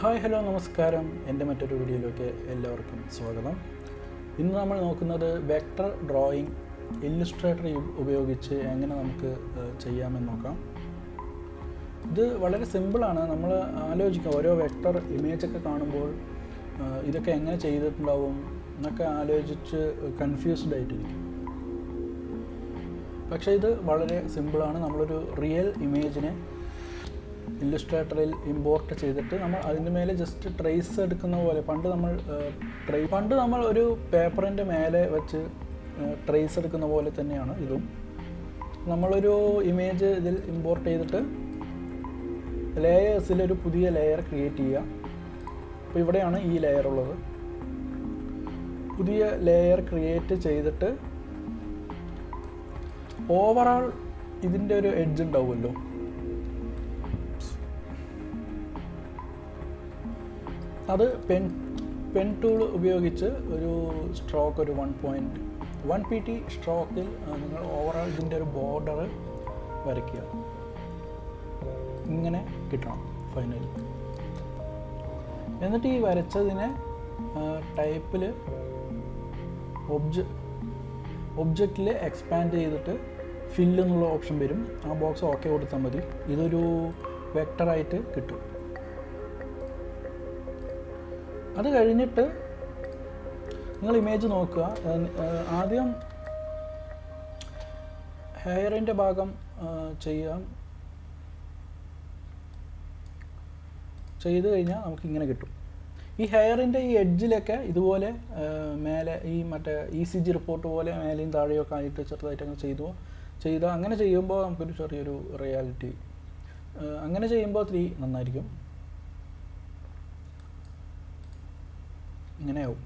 Hi hello നമസ്കാരം. എൻ്റെ മറ്റൊരു വീഡിയോയിലേക്ക് എല്ലാവർക്കും സ്വാഗതം. ഇന്ന് നമ്മൾ നോക്കുന്നത് വെക്ടർ ഡ്രോയിങ് ഇല്ലുസ്ട്രേറ്റർ ഉപയോഗിച്ച് എങ്ങനെ നമുക്ക് ചെയ്യാമെന്ന് നോക്കാം. ഇത് വളരെ സിമ്പിളാണ്. നമ്മൾ ആലോചിക്കുക, ഓരോ വെക്ടർ ഇമേജൊക്കെ കാണുമ്പോൾ ഇതൊക്കെ എങ്ങനെ ചെയ്തിട്ടുണ്ടാവും എന്നൊക്കെ ആലോചിച്ച് കൺഫ്യൂസ്ഡ് ആയിട്ടിരിക്കും. പക്ഷേ ഇത് വളരെ സിമ്പിളാണ്. നമ്മളൊരു റിയൽ ഇമേജിനെ ഇല്ലുസ്ട്രേറ്ററിൽ ഇമ്പോർട്ട് ചെയ്തിട്ട് നമ്മൾ അതിൻ്റെ മേലെ ജസ്റ്റ് ട്രേസ് എടുക്കുന്ന പോലെ പണ്ട് നമ്മൾ ഒരു പേപ്പറിൻ്റെ മേലെ വെച്ച് ട്രേസ് എടുക്കുന്ന പോലെ തന്നെയാണ് ഇതും. നമ്മളൊരു ഇമേജ് ഇതിൽ ഇമ്പോർട്ട് ചെയ്തിട്ട് ലേയേഴ്സിലൊരു പുതിയ ലെയർ ക്രിയേറ്റ് ചെയ്യുക. അപ്പോൾ ഇവിടെയാണ് ഈ ലെയർ ഉള്ളത്. പുതിയ ലെയർ ക്രിയേറ്റ് ചെയ്തിട്ട് ഓവറാൾ ഇതിൻ്റെ ഒരു എഡ്ജ് ഉണ്ടാവുമല്ലോ, അത് പെൻ ടൂൾ ഉപയോഗിച്ച് ഒരു സ്ട്രോക്ക്, ഒരു 1.1 pt സ്ട്രോക്കിൽ നിങ്ങൾ ഓവറാൾ ഇതിൻ്റെ ഒരു ബോർഡർ വരയ്ക്കുക. ഇങ്ങനെ കിട്ടണം ഫൈനലി. എന്നിട്ട് ഈ വരച്ചതിനെ ടൈപ്പിൽ ഒബ്ജക്റ്റിൽ എക്സ്പാൻഡ് ചെയ്തിട്ട് ഫില്ല് എന്നുള്ള ഓപ്ഷൻ വരും. ആ ബോക്സ് ഓക്കെ കൊടുത്താൽ മതി. ഇതൊരു വെക്ടറായിട്ട് കിട്ടും. അത് കഴിഞ്ഞിട്ട് നിങ്ങൾ ഇമേജ് നോക്കുക. ആദ്യം ഹെയറിൻ്റെ ഭാഗം ചെയ്ത് കഴിഞ്ഞാൽ നമുക്കിങ്ങനെ കിട്ടും. ഈ ഹെയറിൻ്റെ ഈ എഡ്ജിലൊക്കെ ഇതുപോലെ മേലെ ഈ മറ്റേ ECG റിപ്പോർട്ട് പോലെ മേലെയും താഴെയൊക്കെ ആയിട്ട് ചെറുതായിട്ട് അങ്ങനെ ചെയ്താൽ അങ്ങനെ ചെയ്യുമ്പോൾ നമുക്കൊരു ചെറിയൊരു റിയാലിറ്റി, അങ്ങനെ ചെയ്യുമ്പോൾ 3 നന്നായിരിക്കും. ഇങ്ങനെയാവും.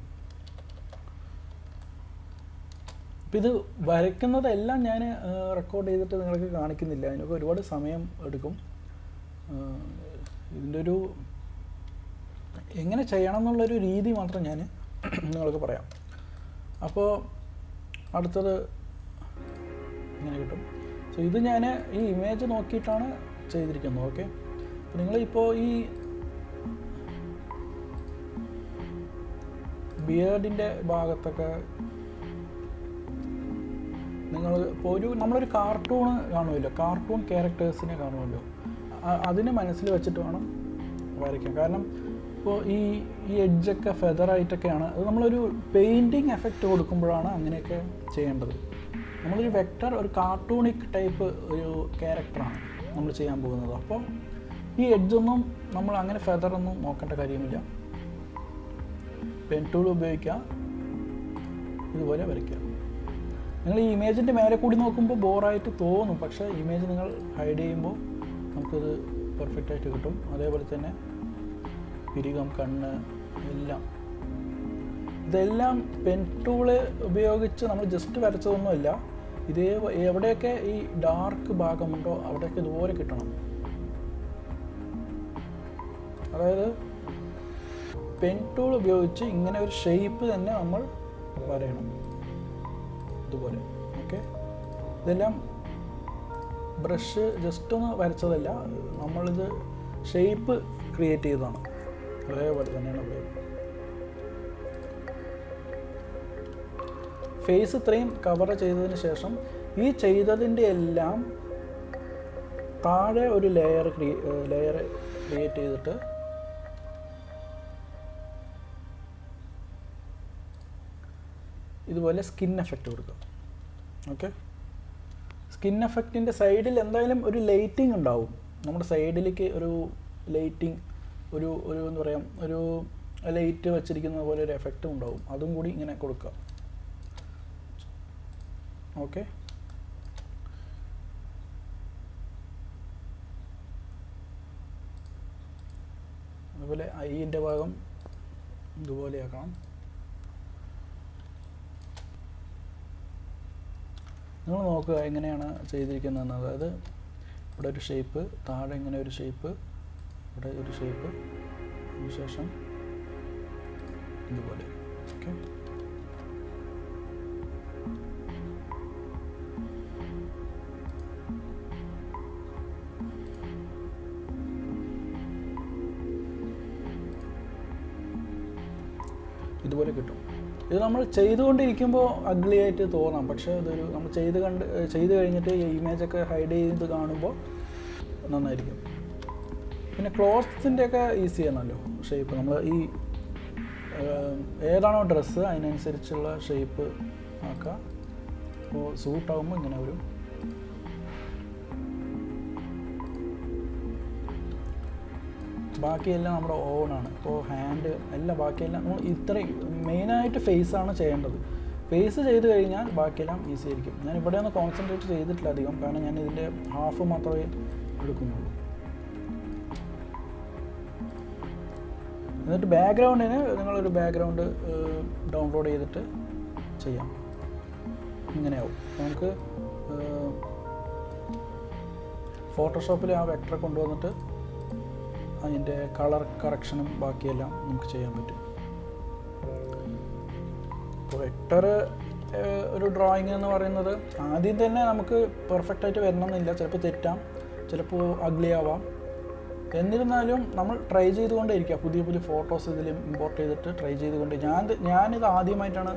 അപ്പം ഇത് വരയ്ക്കുന്നതെല്ലാം ഞാൻ റെക്കോർഡ് ചെയ്തിട്ട് നിങ്ങൾക്ക് കാണിക്കുന്നില്ല. അതിനൊക്കെ ഒരുപാട് സമയം എടുക്കും. ഇതിൻ്റെ ഒരു എങ്ങനെ ചെയ്യണം എന്നുള്ളൊരു രീതി മാത്രം ഞാൻ നിങ്ങൾക്ക് പറയാം. അപ്പോൾ അടുത്തത് ഇങ്ങനെ കിട്ടും. സോ ഇത് ഞാൻ ഈ ഇമേജ് നോക്കിയിട്ടാണ് ചെയ്തിരിക്കുന്നത്. ഓക്കെ, അപ്പോൾ നിങ്ങളിപ്പോൾ ഈ ബിയേർഡിൻ്റെ ഭാഗത്തൊക്കെ നിങ്ങൾ ഇപ്പോൾ നമ്മളൊരു കാർട്ടൂൺ കാണുമല്ലോ, കാർട്ടൂൺ ക്യാരക്ടേഴ്സിനെ കാണുമല്ലോ, അതിനെ മനസ്സിൽ വെച്ചിട്ട് വേണം വരയ്ക്കാൻ. കാരണം ഇപ്പോൾ ഈ എഡ്ജൊക്കെ ഫെദറായിട്ടൊക്കെയാണ്. അത് നമ്മളൊരു പെയിൻറ്റിങ് എഫക്റ്റ് കൊടുക്കുമ്പോഴാണ് അങ്ങനെയൊക്കെ ചെയ്യേണ്ടത്. നമ്മളൊരു വെക്ടർ, ഒരു കാർട്ടൂണിക് ടൈപ്പ് ഒരു ക്യാരക്ടറാണ് നമ്മൾ ചെയ്യാൻ പോകുന്നത്. അപ്പോൾ ഈ എഡ്ജൊന്നും നമ്മൾ അങ്ങനെ ഫെദറൊന്നും നോക്കേണ്ട കാര്യമില്ല. പെൻ ടൂൾ ഉപയോഗിക്കുക, ഇതുപോലെ വരയ്ക്കുക. നിങ്ങൾ ഈ ഇമേജിൻ്റെ മേലെ കൂടി നോക്കുമ്പോൾ ബോറായിട്ട് തോന്നും, പക്ഷേ ഇമേജ് നിങ്ങൾ ഹൈഡ് ചെയ്യുമ്പോൾ നമുക്കത് പെർഫെക്റ്റായിട്ട് കിട്ടും. അതേപോലെ തന്നെ പിരികം, കണ്ണ് എല്ലാം, ഇതെല്ലാം പെൻ ടൂള് ഉപയോഗിച്ച് നമ്മൾ ജസ്റ്റ് വരച്ചതൊന്നുമല്ല. എവിടെയൊക്കെ ഈ ഡാർക്ക് ഭാഗമുണ്ടോ അവിടെയൊക്കെ ഇതുപോലെ കിട്ടണം. അതായത് പെൻ ടൂൾ ഉപയോഗിച്ച് ഇങ്ങനെ ഒരു ഷേപ്പ് തന്നെ നമ്മൾ വരയണം, ഇതുപോലെ. ഓക്കെ, ഇതെല്ലാം ബ്രഷ് ജസ്റ്റ് ഒന്ന് വരച്ചതല്ല, നമ്മളിത് ഷേപ്പ് ക്രിയേറ്റ് ചെയ്തതാണ്. അതേപോലെ തന്നെയാണ് ഉപയോഗം. ഫേസ് ഇത്രയും കവർ ചെയ്തതിന് ശേഷം ഈ ചെയ്തതിൻ്റെ എല്ലാം താഴെ ഒരു ലെയർ ക്രിയേറ്റ് ചെയ്തിട്ട് ഇതുപോലെ സ്കിൻ എഫക്റ്റ് കൊടുക്കുക. ഓക്കെ, സ്കിൻ എഫക്റ്റിൻ്റെ സൈഡിൽ എന്തായാലും ഒരു ലൈറ്റിംഗ് ഉണ്ടാവും. നമ്മുടെ സൈഡിലേക്ക് ഒരു ലൈറ്റിംഗ്, ഒരു എന്താ പറയുക, ഒരു ലൈറ്റ് വെച്ചിരിക്കുന്ന പോലെ ഒരു എഫക്റ്റും ഉണ്ടാവും. അതും കൂടി ഇങ്ങനെ കൊടുക്കുക. ഓക്കെ, അതുപോലെ ഐൻ്റെ ഭാഗം ഇതുപോലെയാക്കണം. നിങ്ങൾ നോക്കുക എങ്ങനെയാണ് ചെയ്തിരിക്കുന്നതെന്ന്. അതായത് ഇവിടെ ഒരു ഷേപ്പ്, താഴെ ഇങ്ങനെ ഒരു ഷേപ്പ്, ഇവിടെ ഒരു ഷേപ്പ്, അതിനുശേഷം ഇതുപോലെ. ഓക്കെ, ഇതുപോലെ കിട്ടും. ഇത് നമ്മൾ ചെയ്തുകൊണ്ടിരിക്കുമ്പോൾ അഗ്ലി ആയിട്ട് തോന്നാം, പക്ഷേ ഇതൊരു നമ്മൾ ചെയ്ത് കഴിഞ്ഞിട്ട് ഈ ഇമേജൊക്കെ ഹൈഡ് ചെയ്ത് കാണുമ്പോൾ നന്നായിരിക്കും. പിന്നെ ക്ലോത്ത്സിൻ്റെയൊക്കെ ഈസി ആണല്ലോ ഷേപ്പ്. നമ്മൾ ഈ ഏതാണോ ഡ്രസ്സ് അതിനനുസരിച്ചുള്ള ഷേപ്പ് ആക്കുക. അപ്പോൾ സൂട്ടാകുമ്പോൾ ഇങ്ങനെ വരും. ബാക്കിയെല്ലാം നമ്മുടെ ഓണാണ്. ഇപ്പോൾ ഹാൻഡ് എല്ലാം ബാക്കിയെല്ലാം നമ്മൾ ഇത്രയും മെയിനായിട്ട് ഫേസാണ് ചെയ്യേണ്ടത്. ഫേസ് ചെയ്ത് കഴിഞ്ഞാൽ ബാക്കിയെല്ലാം ഈസി ആയിരിക്കും. ഞാൻ ഇവിടെ ഒന്ന് കോൺസെൻട്രേറ്റ് ചെയ്തിട്ടില്ല അധികം, കാരണം ഞാൻ ഇതിൻ്റെ ഹാഫ് മാത്രമേ എടുക്കുന്നുള്ളൂ. എന്നിട്ട് ബാക്ക്ഗ്രൗണ്ടിന് നിങ്ങളൊരു ബാക്ക്ഗ്രൗണ്ട് ഡൗൺലോഡ് ചെയ്തിട്ട് ചെയ്യാം. ഇങ്ങനെയാവും. നമുക്ക് ഫോട്ടോഷോപ്പിൽ ആ വെക്ടർ കൊണ്ടുവന്നിട്ട് അതിൻ്റെ കളർ കറക്ഷനും ബാക്കിയെല്ലാം നമുക്ക് ചെയ്യാൻ പറ്റും. ഇപ്പോൾ വെക്ടർ ഒരു ഡ്രോയിങ് എന്ന് പറയുന്നത് ആദ്യം തന്നെ നമുക്ക് പെർഫെക്റ്റായിട്ട് വരണമെന്നില്ല. ചിലപ്പോൾ തെറ്റാം, ചിലപ്പോൾ അഗ്ലി ആവാം. എന്നിരുന്നാലും നമ്മൾ ട്രൈ ചെയ്തുകൊണ്ടേയിരിക്കുക. പുതിയ പുതിയ ഫോട്ടോസ് ഇതിൽ ഇമ്പോർട്ട് ചെയ്തിട്ട് ട്രൈ ചെയ്തുകൊണ്ട് ഞാനിത് ആദ്യമായിട്ടാണ്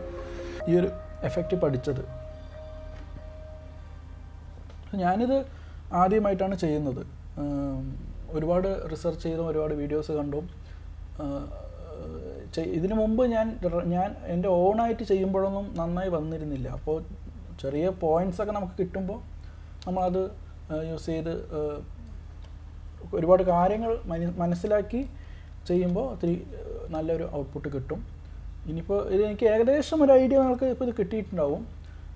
ഈ ഒരു എഫക്റ്റ് പഠിച്ചത്. ഞാനിത് ആദ്യമായിട്ടാണ് ചെയ്യുന്നത്. ഒരുപാട് റിസർച്ച് ചെയ്തും ഒരുപാട് വീഡിയോസ് കണ്ടും ഇതിനു മുമ്പ് ഞാൻ എൻ്റെ ഓണായിട്ട് ചെയ്യുമ്പോഴൊന്നും നന്നായി വന്നിരുന്നില്ല. അപ്പോൾ ചെറിയ പോയിൻറ്റ്സൊക്കെ നമുക്ക് കിട്ടുമ്പോൾ നമ്മളത് യൂസ് ചെയ്ത് ഒരുപാട് കാര്യങ്ങൾ മനസ്സിലാക്കി ചെയ്യുമ്പോൾ ഒത്തിരി നല്ലൊരു ഔട്ട്പുട്ട് കിട്ടും. ഇനിയിപ്പോൾ ഇത് എനിക്ക് ഏകദേശം ഒരു ഐഡിയ നിങ്ങൾക്ക് ഇപ്പോൾ ഇത് കിട്ടിയിട്ടുണ്ടാവും.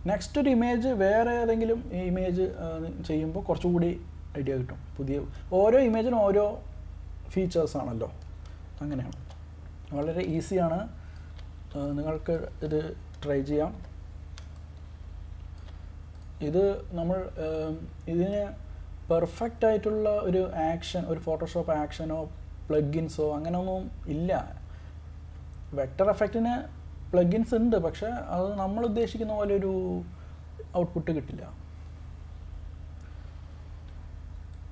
നെക്സ്റ്റ് ഒരു ഇമേജ് വേറെ ഏതെങ്കിലും ഇമേജ് ചെയ്യുമ്പോൾ കുറച്ചുകൂടി ഐഡിയ കിട്ടും. പുതിയ ഓരോ ഇമേജിനും ഓരോ ഫീച്ചേഴ്സാണല്ലോ, അങ്ങനെയാണ്. വളരെ ഈസിയാണ്, നിങ്ങൾക്ക് ഇത് ട്രൈ ചെയ്യാം. ഇത് നമ്മൾ ഇതിന് പെർഫെക്റ്റ് ആയിട്ടുള്ള ഒരു ആക്ഷൻ, ഒരു ഫോട്ടോഷോപ്പ് ആക്ഷനോ പ്ലഗിൻസോ അങ്ങനെയൊന്നും ഇല്ല. വെക്ടർ എഫക്റ്റിന് പ്ലഗിൻസ് ഉണ്ട്, പക്ഷേ അത് നമ്മൾ ഉദ്ദേശിക്കുന്ന പോലെ ഒരു ഔട്ട്പുട്ട് കിട്ടില്ല.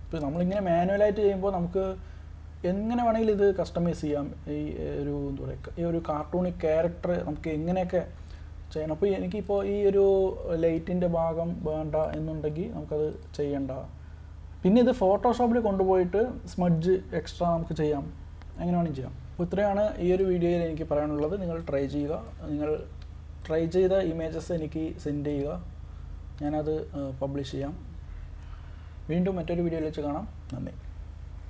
ഇപ്പോൾ നമ്മളിങ്ങനെ മാനുവലായിട്ട് ചെയ്യുമ്പോൾ നമുക്ക് എങ്ങനെ വേണമെങ്കിലും ഇത് കസ്റ്റമൈസ് ചെയ്യാം. ഈ ഒരു എന്താ പറയുക, ഈ ഒരു കാർട്ടൂണിക് ക്യാരക്ടർ നമുക്ക് എങ്ങനെയൊക്കെ ചെയ്യണം. അപ്പോൾ എനിക്കിപ്പോൾ ഈ ഒരു ലൈറ്റിൻ്റെ ഭാഗം വേണ്ട എന്നുണ്ടെങ്കിൽ നമുക്കത് ചെയ്യണ്ട. പിന്നെ ഇത് ഫോട്ടോഷോപ്പിൽ കൊണ്ടുപോയിട്ട് സ്മഡ്ജ് എക്സ്ട്രാ നമുക്ക് ചെയ്യാം, എങ്ങനെ വേണമെങ്കിൽ ചെയ്യാം. അപ്പോൾ ഇത്രയാണ് ഈ ഒരു വീഡിയോയിൽ എനിക്ക് പറയാനുള്ളത്. നിങ്ങൾ ട്രൈ ചെയ്യുക. നിങ്ങൾ ട്രൈ ചെയ്ത ഇമേജസ് എനിക്ക് സെൻഡ് ചെയ്യുക, ഞാനത് പബ്ലിഷ് ചെയ്യാം. വീണ്ടും മറ്റൊരു വീഡിയോയിൽ വെച്ച് കാണാം. നന്ദി.